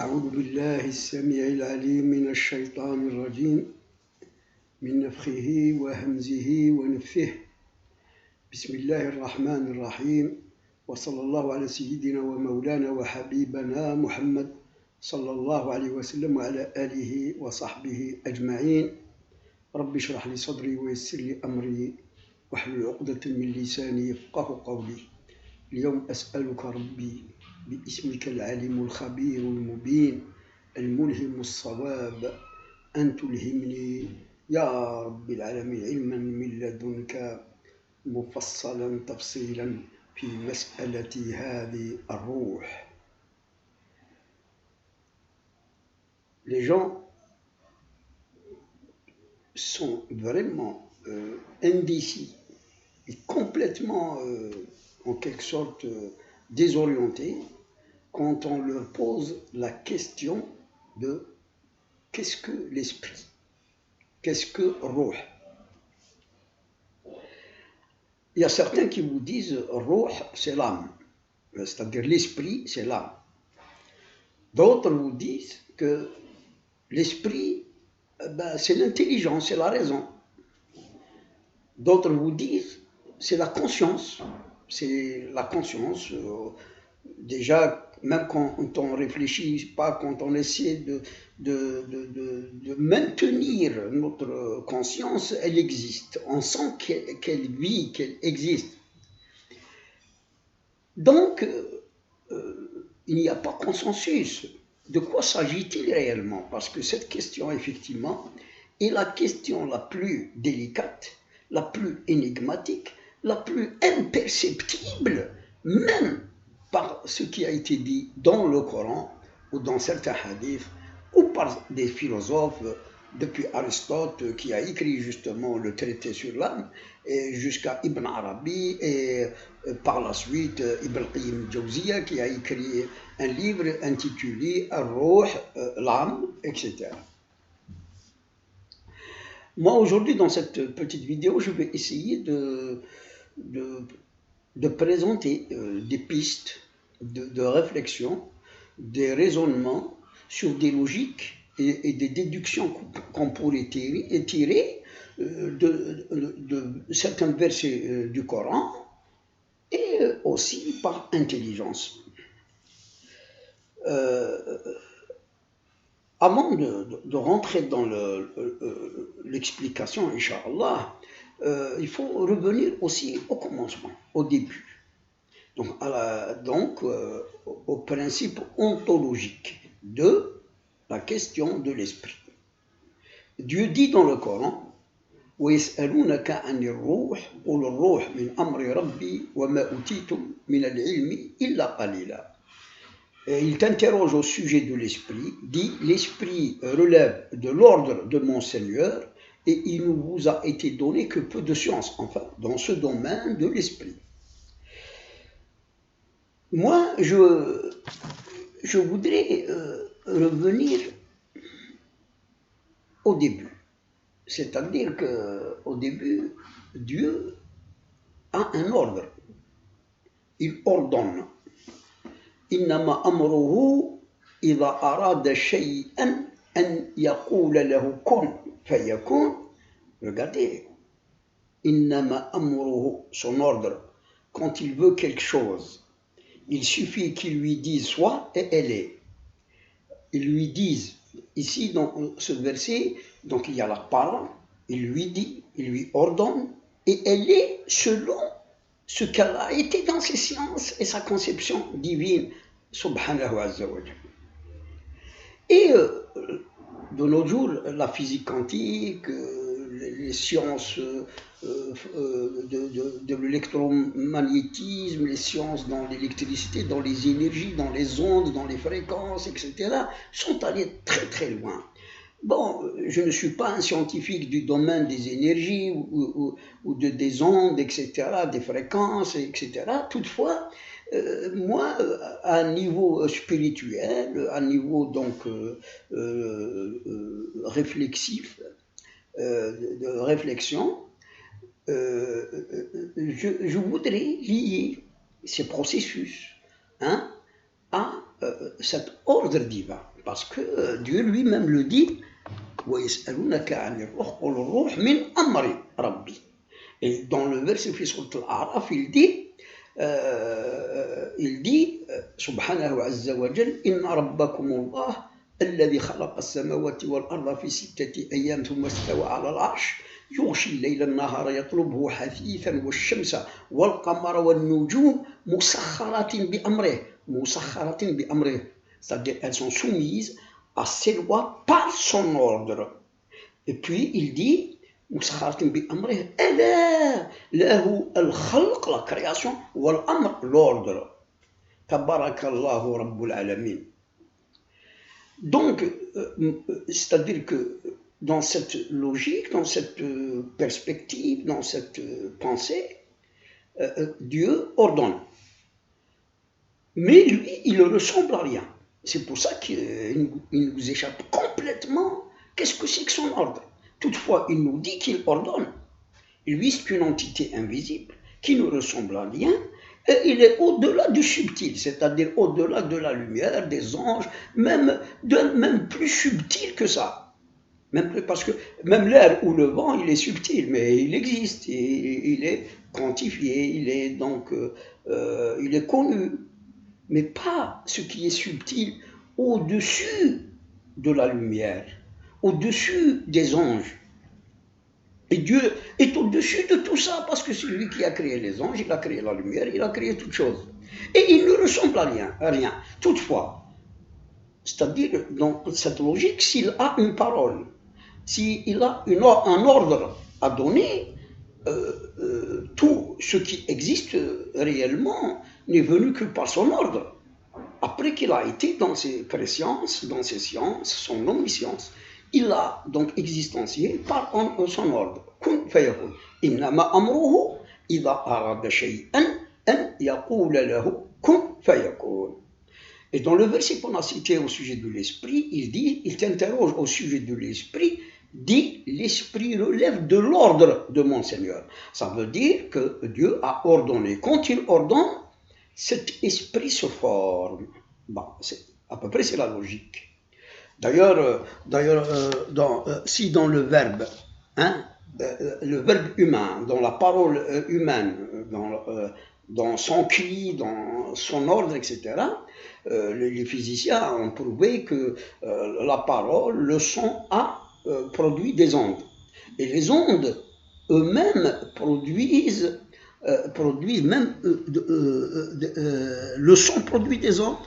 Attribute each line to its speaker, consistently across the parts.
Speaker 1: أعوذ بالله السميع العليم من الشيطان الرجيم من نفخه وهمزه ونفثه. بسم الله الرحمن الرحيم، وصلى الله على سيدنا ومولانا وحبيبنا محمد صلى الله عليه وسلم وعلى آله وصحبه أجمعين. رب اشرح لي صدري ويسر لي أمري واحلل عقدة من لساني يفقه قولي. اليوم أسألك ربي باسمك العليم الخبير المبين الملهم الصواب أن تلهمني يا رب العالمين علما من لدنك مفصلا تفصيلا في مسألة هذه الروح. Les gens sont vraiment indécis et complètement en quelque sorte désorientés quand on leur pose la question de qu'est-ce que l'esprit, qu'est-ce que Ruh. Il y a certains qui vous disent Ruh c'est l'âme, c'est-à-dire l'esprit c'est l'âme. D'autres vous disent que l'esprit c'est l'intelligence, c'est la raison. D'autres vous disent c'est la conscience. C'est la conscience. Déjà, même quand on ne réfléchit pas, quand on essaie de maintenir notre conscience, elle existe. On sent qu'elle vit, qu'elle existe. Donc, il n'y a pas consensus. De quoi s'agit-il réellement? Parce que cette question, effectivement, est la question la plus délicate, la plus énigmatique, la plus imperceptible, même par ce qui a été dit dans le Coran ou dans certains hadiths ou par des philosophes, depuis Aristote qui a écrit justement le traité sur l'âme, jusqu'à Ibn Arabi et par la suite Ibn Qayyim al-Jawziyya qui a écrit un livre intitulé Ar-Ruh, l'âme, etc. Moi aujourd'hui dans cette petite vidéo je vais essayer de présenter des pistes de réflexion, des raisonnements sur des logiques et des déductions qu'on pourrait tirer de certains versets du Coran et aussi par intelligence. Avant de rentrer dans l'explication, Inch'Allah, il faut revenir aussi au commencement, au début. Donc, au principe ontologique de la question de l'esprit. Dieu dit dans le Coran وَيَسْأَلُونَكَ عَنِ الرُّوحِ قُلِ الرُّوحُ مِنْ أَمْرِ رَبِّي وَمَا أُوتِيتُم مِنَ الْعِلْمِ إِلَّا قَلِيلًا. Il t'interroge au sujet de l'esprit, dit l'esprit relève de l'ordre de mon Seigneur et il ne vous a été donné que peu de science, enfin, dans ce domaine de l'esprit. Moi, je voudrais revenir au début. C'est-à-dire qu'au début, Dieu a un ordre. Il ordonne. إنما أمره إذا أراد شيئا أن يقول له كن فيكون. Regardez. إنما أمره, son ordre, quand il veut quelque chose, il suffit qu'il lui dise soit et elle est. Ils lui disent, ici dans ce verset, donc il y a la parole, il lui dit, il lui ordonne, et elle est selon ce qu'elle a été dans ses sciences et sa conception divine, subhanahu wa ta'ala. Et de nos jours, la physique quantique, les sciences de l'électromagnétisme, les sciences dans l'électricité, dans les énergies, dans les ondes, dans les fréquences, etc., sont allées très très loin. Bon, je ne suis pas un scientifique du domaine des énergies ou des ondes, etc., des fréquences, etc. Toutefois, moi, à un niveau spirituel, à un niveau donc réflexif, de réflexion, je voudrais lier ces processus à cet ordre divin, parce que Dieu lui-même le dit, et dans le verset de Sourate Al-A'raf, il dit, subhanahu azza wa jal, inna rabbakumullah الذي خلق السماوات والأرض في 6 أيام ثم استوى على العرش يغشي الليل النهار يطلبه حثيثا والشمس والقمر والنجوم مسخرات بأمره, c'est-à-dire elles sont soumises à ses lois par son ordre. Et puis il dit مسخرات بأمره ألا له الخلق, la création, والأمر, l'ordre. تبارك الله رب العالمين. Donc, c'est-à-dire que dans cette logique, dans cette perspective, dans cette pensée, Dieu ordonne. Mais lui, il ne ressemble à rien. C'est pour ça qu'il nous échappe complètement. Qu'est-ce que c'est que son ordre? Toutefois, il nous dit qu'il ordonne. Lui, c'est une entité invisible qui ne ressemble à rien. Et il est au-delà du subtil, c'est-à-dire au-delà de la lumière, des anges, même plus subtil que ça. Parce que même l'air ou le vent, il est subtil, mais il existe, il est quantifié, il est donc il est connu. Mais pas ce qui est subtil au-dessus de la lumière, au-dessus des anges. Et Dieu est au-dessus de tout ça, parce que c'est lui qui a créé les anges, il a créé la lumière, il a créé toutes choses. Et il ne ressemble à rien. Toutefois, c'est-à-dire, dans cette logique, s'il a une parole, s'il a un ordre à donner, tout ce qui existe réellement n'est venu que par son ordre. Après qu'il a été dans ses présciences, dans ses sciences, son omniscience, il a donc existencié par son ordre. Kun fayakun. Innama amruhu idha arada shay'an an yaqula lahu kun fayakun. Et dans le verset qu'on a cité au sujet de l'esprit, il t'interroge au sujet de l'esprit, dit l'esprit relève de l'ordre de mon Seigneur. Ça veut dire que Dieu a ordonné. Quand il ordonne, cet esprit se forme. Bon, à peu près c'est la logique. D'ailleurs, si dans le verbe humain, dans la parole humaine, dans son cri, dans son ordre, etc., les physiciens ont prouvé que la parole, le son a produit des ondes. Et les ondes eux-mêmes produisent même, le son produit des ondes,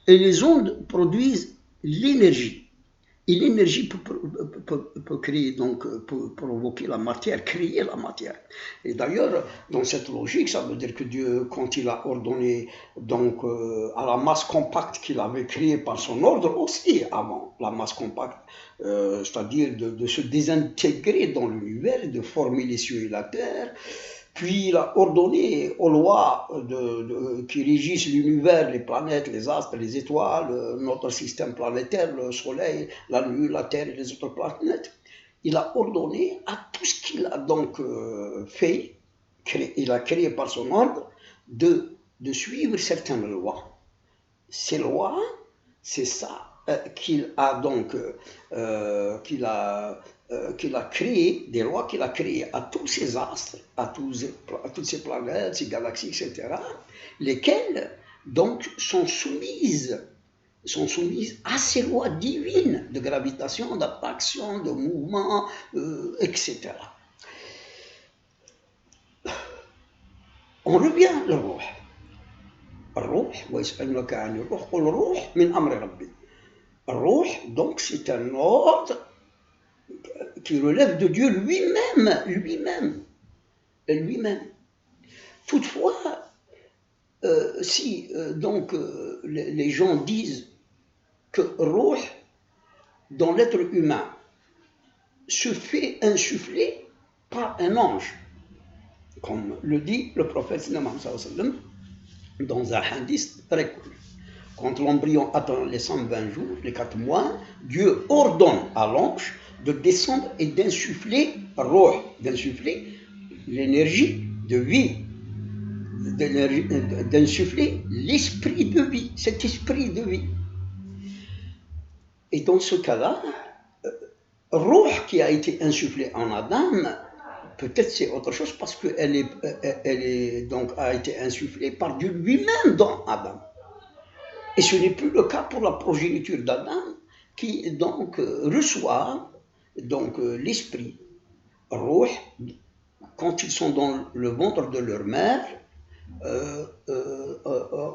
Speaker 1: et les ondes produisent l'énergie. Et l'énergie peut créer, donc, peut provoquer la matière, créer la matière. Et d'ailleurs, dans cette logique, ça veut dire que Dieu, quand il a ordonné donc, à la masse compacte qu'il avait créée par son ordre aussi avant, la masse compacte, c'est-à-dire de se désintégrer dans l'univers, de former les cieux et la terre, puis il a ordonné aux lois qui régissent l'univers, les planètes, les astres, les étoiles, notre système planétaire, le soleil, la lune, la terre et les autres planètes. Il a ordonné à tout ce qu'il a donc fait, il a créé par son ordre, de suivre certaines lois. Ces lois, c'est ça qu'il a donc qu'il a créé, des lois qu'il a créées à tous ces astres, à toutes ces planètes, ces galaxies, etc., lesquelles donc sont soumises à ces lois divines de gravitation, d'attraction, de mouvement, etc. On revient le ruh. Le ruh, donc, c'est un ordre qui relève de Dieu lui-même. Toutefois, si donc les gens disent que Ruh, dans l'être humain, se fait insuffler par un ange, comme le dit le prophète dans un hadith très connu. Quand l'embryon atteint les 120 jours, les 4 mois, Dieu ordonne à l'ange de descendre et d'insuffler Ruh, d'insuffler l'énergie de vie d'insuffler l'esprit de vie, cet esprit de vie. Et dans ce cas-là, Ruh qui a été insufflé en Adam, peut-être c'est autre chose parce qu'elle donc a été insufflée par Dieu lui-même dans Adam. Et ce n'est plus le cas pour la progéniture d'Adam qui donc reçoit donc l'esprit, Ruh, quand ils sont dans le ventre de leur mère,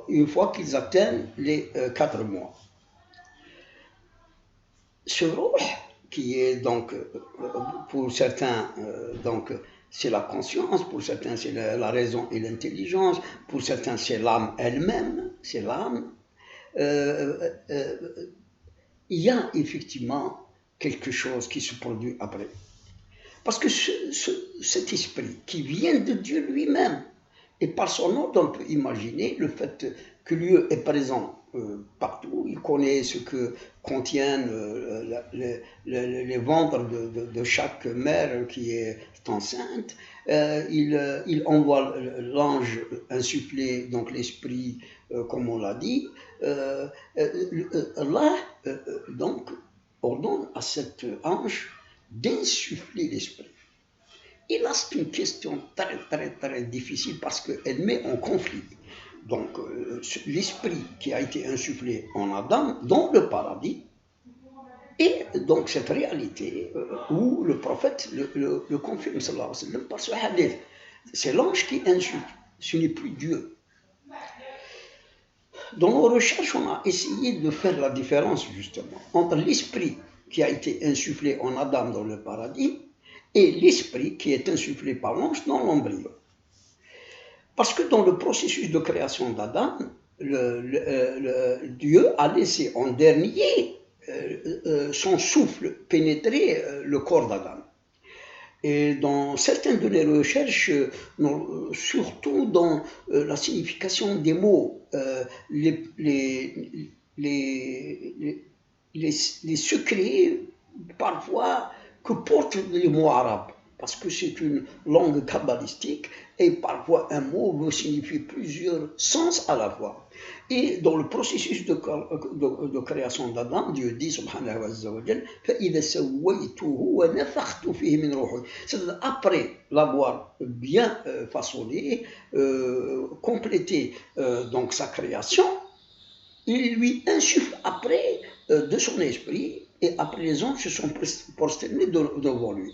Speaker 1: une fois qu'ils atteignent les 4 mois. Ce Ruh, qui est donc, pour certains, donc, c'est la conscience, pour certains c'est la raison et l'intelligence, pour certains c'est l'âme elle-même, c'est l'âme. Il y a effectivement quelque chose qui se produit après. Parce que cet esprit qui vient de Dieu lui-même, et par son ordre, on peut imaginer le fait que Dieu est présent partout, il connaît ce que contiennent les ventres de chaque mère qui est enceinte, il envoie l'ange insuffler, donc l'esprit, comme on l'a dit, là, donc, ordonne à cet ange d'insuffler l'esprit. Et là, c'est une question très, très, très difficile parce qu'elle met en conflit. Donc, l'esprit qui a été insufflé en Adam dans le paradis, et donc cette réalité où le prophète le confirme, sallallahu alayhi wa sallam, par ce hadith. C'est l'ange qui insuffle, ce n'est plus Dieu. Dans nos recherches, on a essayé de faire la différence, justement, entre l'esprit qui a été insufflé en Adam dans le paradis et l'esprit qui est insufflé par l'ange dans l'embryon. Parce que dans le processus de création d'Adam, Dieu a laissé en dernier son souffle pénétrer le corps d'Adam. Et dans certaines de les recherches, surtout dans la signification des mots, les secrets parfois que portent les mots arabes, parce que c'est une langue kabbalistique et parfois un mot veut signifier plusieurs sens à la fois. Et dans le processus de création d'Adam, Dieu dit subhanahu wa ta'ala, c'est-à-dire après l'avoir bien façonné, complété donc sa création, il lui insuffle après de son esprit, et après les anges se sont prosternés devant lui.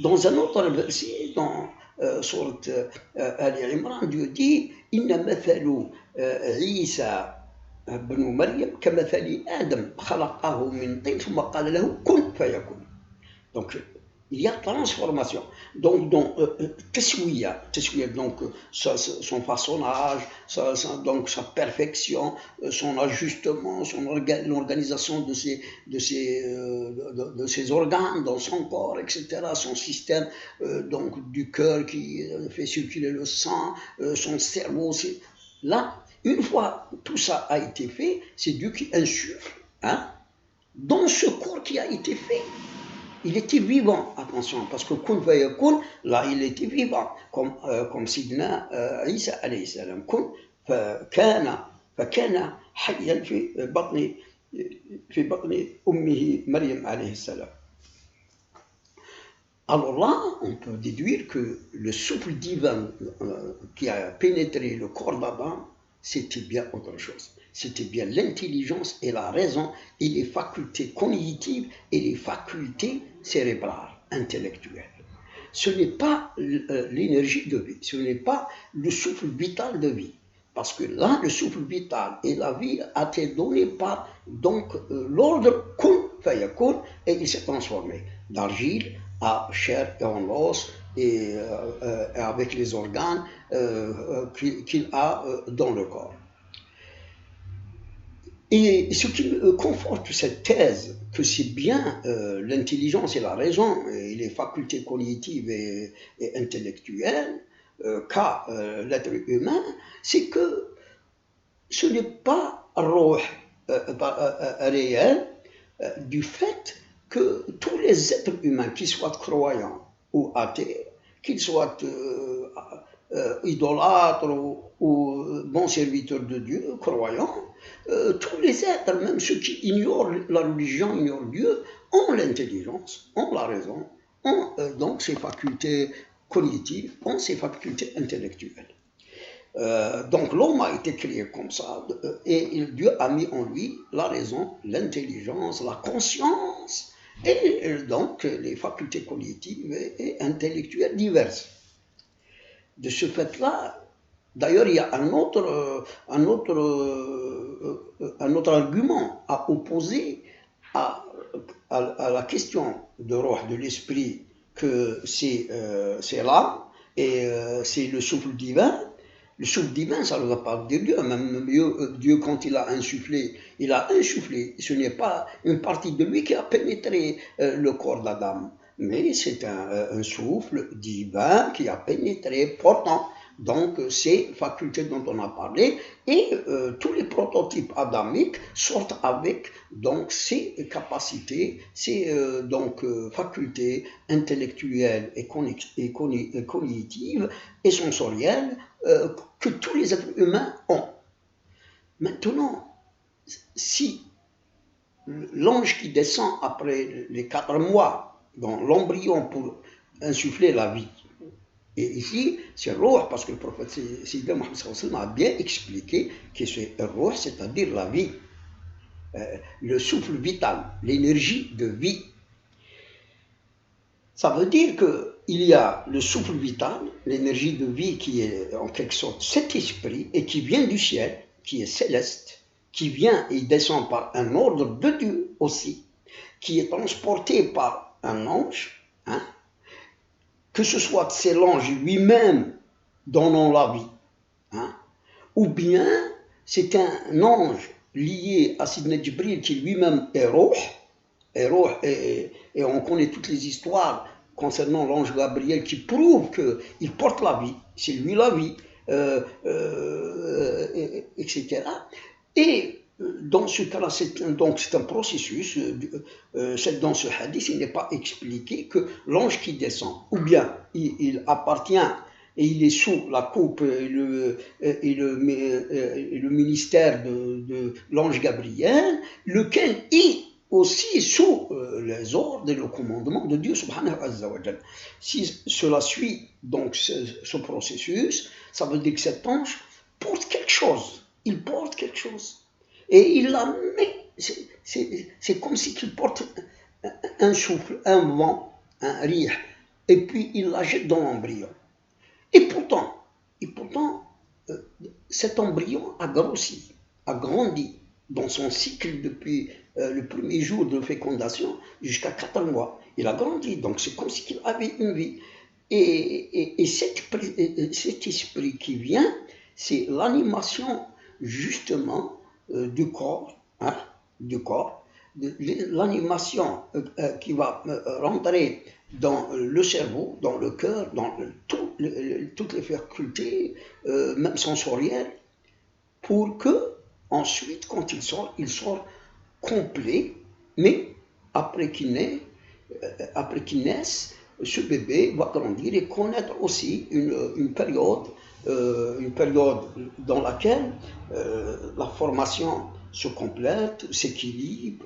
Speaker 1: Dans un autre verset, dans sourate Ali Imran, Dieu dit Inna mathalu Isa ibn Maryam kamathali Adam khalaqahu min tin thumma qala lahu kun fayakun. Donc il y a transformation. Donc dans Teswiya, donc son façonnage, donc sa perfection, son ajustement, l'organisation de ses organes dans son corps, etc., son système donc du cœur qui fait circuler le sang, son cerveau. Là, une fois tout ça a été fait, c'est Dieu qui insuffle dans ce corps qui a été fait. Il était vivant, attention, parce que kun fayakun, là il était vivant, comme Sidna Isa alayhi salam. Kun fakana hayyan fi batni ummihi Maryam alayhi salam. Alors là, on peut déduire que le souffle divin qui a pénétré le corps d'Adam, c'était bien autre chose. C'était bien l'intelligence et la raison et les facultés cognitives et les facultés cérébrales, intellectuelles. Ce n'est pas l'énergie de vie, ce n'est pas le souffle vital de vie. Parce que là, le souffle vital et la vie a été donné par donc l'ordre kun fayakun, et il s'est transformé d'argile à chair et en os et avec les organes qu'il a dans le corps. Et ce qui conforte cette thèse que c'est bien l'intelligence et la raison et les facultés cognitives et intellectuelles qu'a l'être humain, c'est que ce n'est pas ruh réel du fait que tous les êtres humains, qu'ils soient croyants ou athées, qu'ils soient idolâtres ou bons serviteurs de Dieu, croyants, tous les êtres, même ceux qui ignorent la religion, ignorent Dieu, ont l'intelligence, ont la raison, ont donc ces facultés cognitives, ont ces facultés intellectuelles. Donc l'homme a été créé comme ça, et Dieu a mis en lui la raison, l'intelligence, la conscience, et donc les facultés cognitives et intellectuelles diverses. De ce fait-là, d'ailleurs, il y a un autre argument à opposer à la question de Ruh, de l'esprit, que c'est l'âme et c'est le souffle divin. Le souffle divin, ça ne veut pas dire Dieu. Même Dieu, quand il a insufflé, ce n'est pas une partie de lui qui a pénétré le corps d'Adam, mais c'est un souffle divin qui a pénétré, portant donc ces facultés dont on a parlé, et tous les prototypes adamiques sortent avec donc ces capacités, ces facultés intellectuelles et cognitives et sensorielles que tous les êtres humains ont. Maintenant, si l'ange qui descend après les 4 mois dans l'embryon pour insuffler la vie, et ici, c'est Ruh, parce que le prophète Sayyidina Mohammed a bien expliqué que c'est Ruh, c'est-à-dire la vie, le souffle vital, l'énergie de vie. Ça veut dire qu'il y a le souffle vital, l'énergie de vie qui est en quelque sorte cet esprit et qui vient du ciel, qui est céleste, qui vient et descend par un ordre de Dieu aussi, qui est transporté par un ange, hein, que ce soit c'est l'ange lui-même donnant la vie, hein, ou bien c'est un ange lié à Sidna Jibril qui lui-même est Ruh, et on connaît toutes les histoires concernant l'ange Gabriel qui prouvent qu'il porte la vie, c'est lui la vie, etc. Et dans ce cas-là, c'est un processus. Dans ce hadith, il n'est pas expliqué que l'ange qui descend, ou bien il appartient et il est sous la coupe et le ministère de l'ange Gabriel, lequel est aussi sous les ordres et le commandement de Dieu subhanahu wa ta'ala. Si cela suit donc ce processus, ça veut dire que cet ange porte quelque chose. Il porte quelque chose. Et il la met, c'est comme si il porte un souffle, un vent, un rih, et puis il la jette dans l'embryon. Et pourtant cet embryon a grossi, a grandi dans son cycle depuis le premier jour de fécondation jusqu'à 4 mois. Il a grandi, donc c'est comme s'il avait une vie. Et cet esprit qui vient, c'est l'animation justement du corps, hein, l'animation qui va rentrer dans le cerveau, dans le cœur, dans toutes les facultés, même sensorielles, pour que ensuite, quand il sort complet, mais après qu'il naisse, ce bébé va grandir et connaître aussi une période dans laquelle la formation se complète, s'équilibre,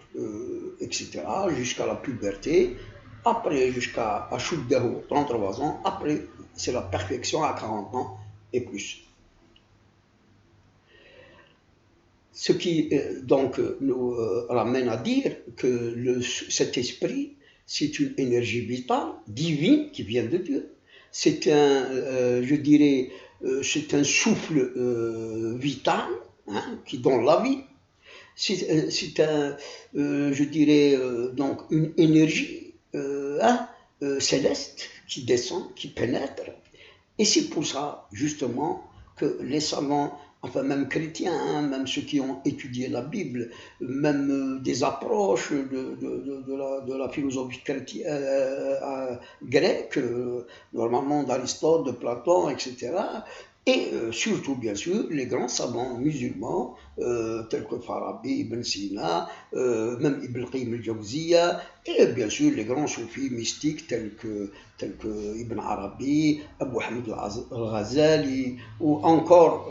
Speaker 1: etc., jusqu'à la puberté, après jusqu'à Ashuddahu, 33 ans, après c'est la perfection à 40 ans et plus. Ce qui donc nous ramène à dire que cet esprit, c'est une énergie vitale, divine, qui vient de Dieu. C'est c'est un souffle vital, hein, qui donne la vie. C'est donc une énergie céleste qui descend, qui pénètre. Et c'est pour ça, justement, que les savants, enfin même chrétiens, hein, même ceux qui ont étudié la Bible, même des approches de la philosophie chrétienne, grecque, normalement d'Aristote, de Platon, etc., Et surtout, bien sûr, les grands savants musulmans, tels que Farabi, Ibn Sina, même Ibn Qayyim al-Jawziyya, et bien sûr les grands soufis mystiques tels que Ibn Arabi, Abu Hamid al-Ghazali, ou encore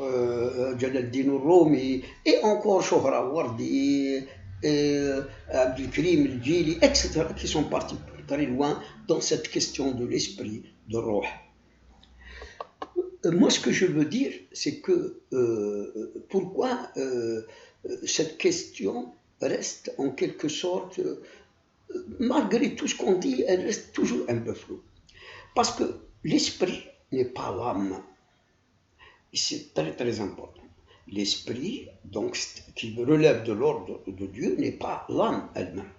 Speaker 1: Jalaluddin al-Rumi, et encore Sohrawardi, Abdelkrim al-Jili, etc., qui sont partis très loin dans cette question de l'esprit, de Ruh. Moi, ce que je veux dire, c'est que pourquoi cette question reste en quelque sorte, malgré tout ce qu'on dit, elle reste toujours un peu floue. Parce que l'esprit n'est pas l'âme. C'est très très important. L'esprit, donc, qui relève de l'ordre de Dieu, n'est pas l'âme elle-même.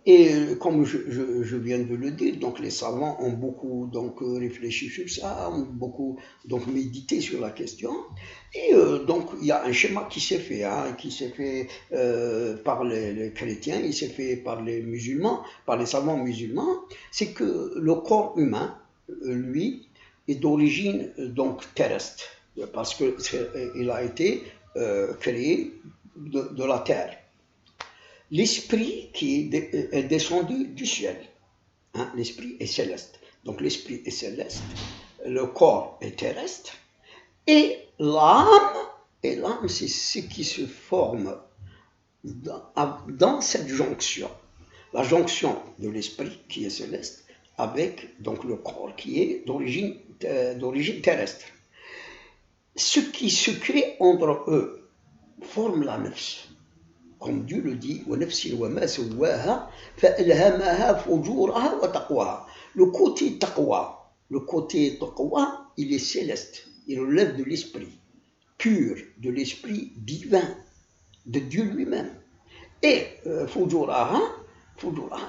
Speaker 1: Et comme je viens de le dire, donc les savants ont beaucoup réfléchi sur ça, ont beaucoup médité sur la question. Et donc il y a un schéma qui s'est fait, par les chrétiens, il s'est fait par les musulmans, par les savants musulmans, c'est que le corps humain, lui, est d'origine terrestre, parce que il a été créé de la terre. L'esprit qui est descendu du ciel, l'esprit est céleste. Donc l'esprit est céleste, le corps est terrestre, et l'âme, c'est ce qui se forme dans cette jonction. La jonction de l'esprit qui est céleste avec donc le corps qui est d'origine terrestre. Ce qui se crée entre eux forme la nafs. Comme Dieu le dit, le côté taqwa, il est céleste, il relève de l'esprit pur, de l'esprit divin, de Dieu lui-même. Et fujuraha,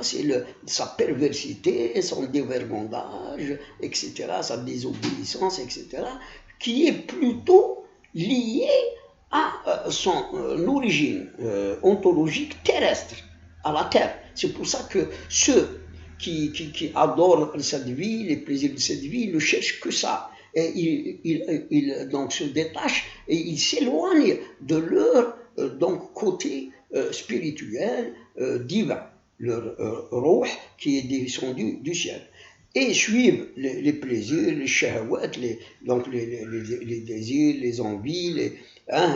Speaker 1: c'est sa perversité, son dévergondage, etc., sa désobéissance, etc., qui est plutôt liée à son origine ontologique terrestre, à la terre. C'est pour ça que ceux qui adorent cette vie, les plaisirs de cette vie, ne cherchent que ça. Et ils donc se détachent et ils s'éloignent de leur côté spirituel, divin, leur ruh qui est descendu du ciel. Et suivent les plaisirs, les shahwat, les désirs, les envies,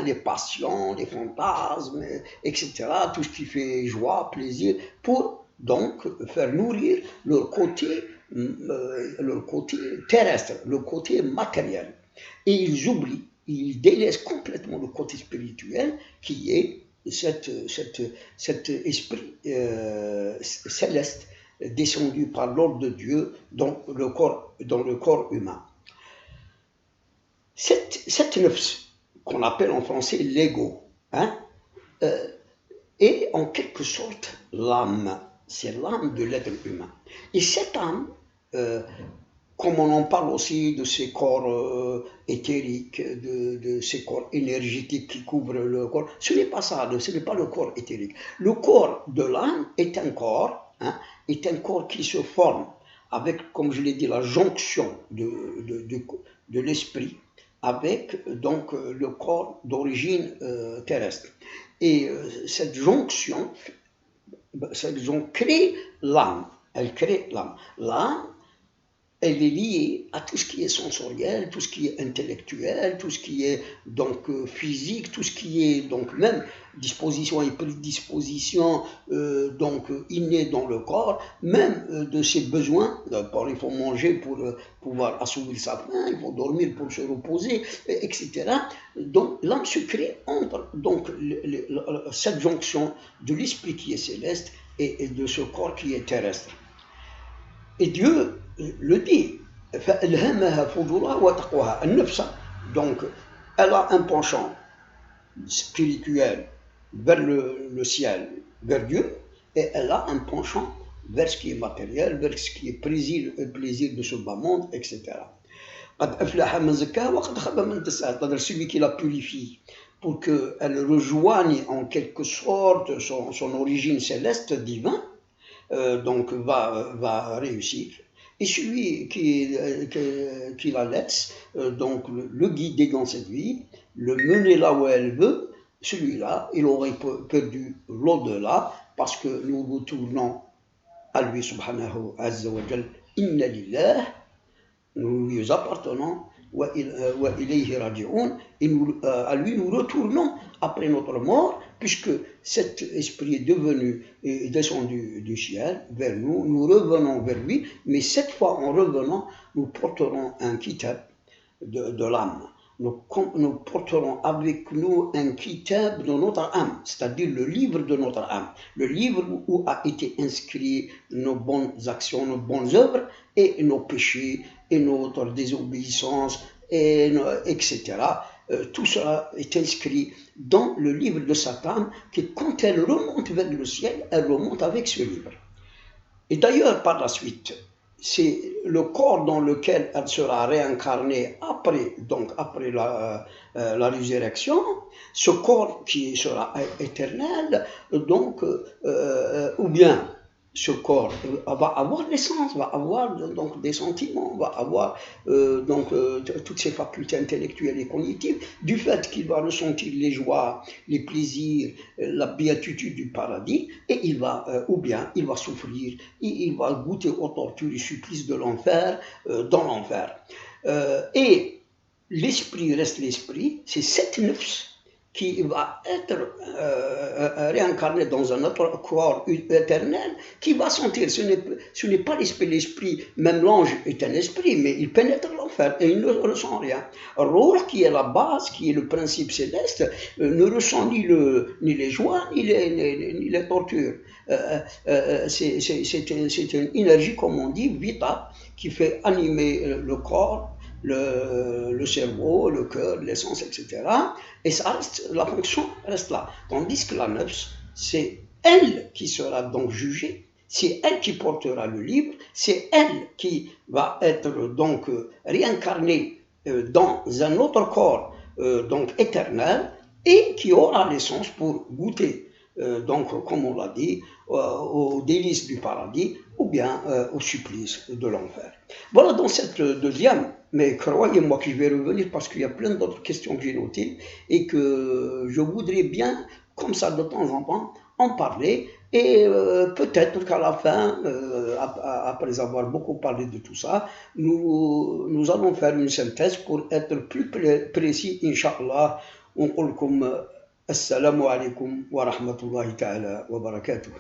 Speaker 1: les passions, les fantasmes, etc., tout ce qui fait joie, plaisir, pour donc faire nourrir leur côté terrestre, le côté matériel. Et ils délaissent complètement le côté spirituel qui est cet esprit céleste descendu par l'ordre de Dieu dans le corps humain. Cette nafs, qu'on appelle en français l'ego, est en quelque sorte l'âme. C'est l'âme de l'être humain. Et cette âme, comme on en parle aussi de ces corps éthériques, de ces corps énergétiques qui couvrent le corps, ce n'est pas ça, ce n'est pas le corps éthérique. Le corps de l'âme est un corps qui se forme avec, comme je l'ai dit, la jonction de l'esprit avec donc le corps d'origine terrestre. Et cette jonction crée l'âme. Elle crée l'âme. L'âme, elle est liée à tout ce qui est sensoriel, tout ce qui est intellectuel, tout ce qui est donc physique, tout ce qui est donc même disposition et prédisposition innée dans le corps, même de ses besoins. D'abord, il faut manger pour pouvoir assouvir sa faim, il faut dormir pour se reposer, etc. Donc l'âme se crée entre cette jonction de l'esprit qui est céleste et de ce corps qui est terrestre. Et Dieu le dit, donc elle a un penchant spirituel vers le ciel, vers Dieu, et elle a un penchant vers ce qui est matériel, vers ce qui est plaisir de ce bas monde, etc. C'est-à-dire celui qui la purifie pour qu'elle rejoigne en quelque sorte son origine céleste divine, donc va réussir. et celui qui la laisse donc le guider dans cette vie, le mener là où elle veut, celui-là, il aurait perdu l'au-delà parce que nous retournons à lui subhanahu azza wa jal, inna lillah, nous lui appartenons, wa ilayhi raji'un, et à lui nous retournons après notre mort, puisque cet esprit est descendu du ciel vers nous, nous revenons vers lui, mais cette fois en revenant, nous porterons un kitab de l'âme. Nous porterons avec nous un kitab de notre âme, c'est-à-dire le livre de notre âme, le livre où a été inscrit nos bonnes actions, nos bonnes œuvres et nos péchés et notre désobéissance, etc. Tout cela est inscrit dans le livre de cette âme qui, quand elle remonte vers le ciel, elle remonte avec ce livre. Et d'ailleurs, par la suite, c'est le corps dans lequel elle sera réincarnée après la résurrection, ce corps qui sera éternel, donc, ou bien ce corps va avoir l'essence, va avoir donc des sentiments, va avoir toutes ses facultés intellectuelles et cognitives, du fait qu'il va ressentir les joies, les plaisirs, la béatitude du paradis, et il va, ou bien il va souffrir, il va goûter aux tortures et supplices de l'enfer, dans l'enfer. Et l'esprit reste l'esprit, c'est cette nefs qui va être réincarné dans un autre corps éternel, qui va sentir, ce n'est pas l'esprit, même l'ange est un esprit, mais il pénètre l'enfer et il ne ressent rien. Ruh, qui est la base, qui est le principe céleste, ne ressent ni les joies, ni les tortures. C'est une énergie, comme on dit, vitale, qui fait animer le corps, le cerveau, le cœur, l'essence, etc. Et ça reste, la fonction reste là. Tandis que la nefs, c'est elle qui sera donc jugée, c'est elle qui portera le livre, c'est elle qui va être donc réincarnée dans un autre corps donc éternel et qui aura l'essence pour goûter, donc comme on l'a dit, aux délices du paradis ou bien au supplice de l'enfer. Voilà dans cette deuxième, mais croyez-moi que je vais revenir parce qu'il y a plein d'autres questions que j'ai notées et que je voudrais bien, comme ça de temps en temps, en parler et peut-être qu'à la fin, après avoir beaucoup parlé de tout ça, nous allons faire une synthèse pour être plus précis, Inch'Allah. ونقول لكم السلام عليكم ورحمة الله تعالى وبركاته.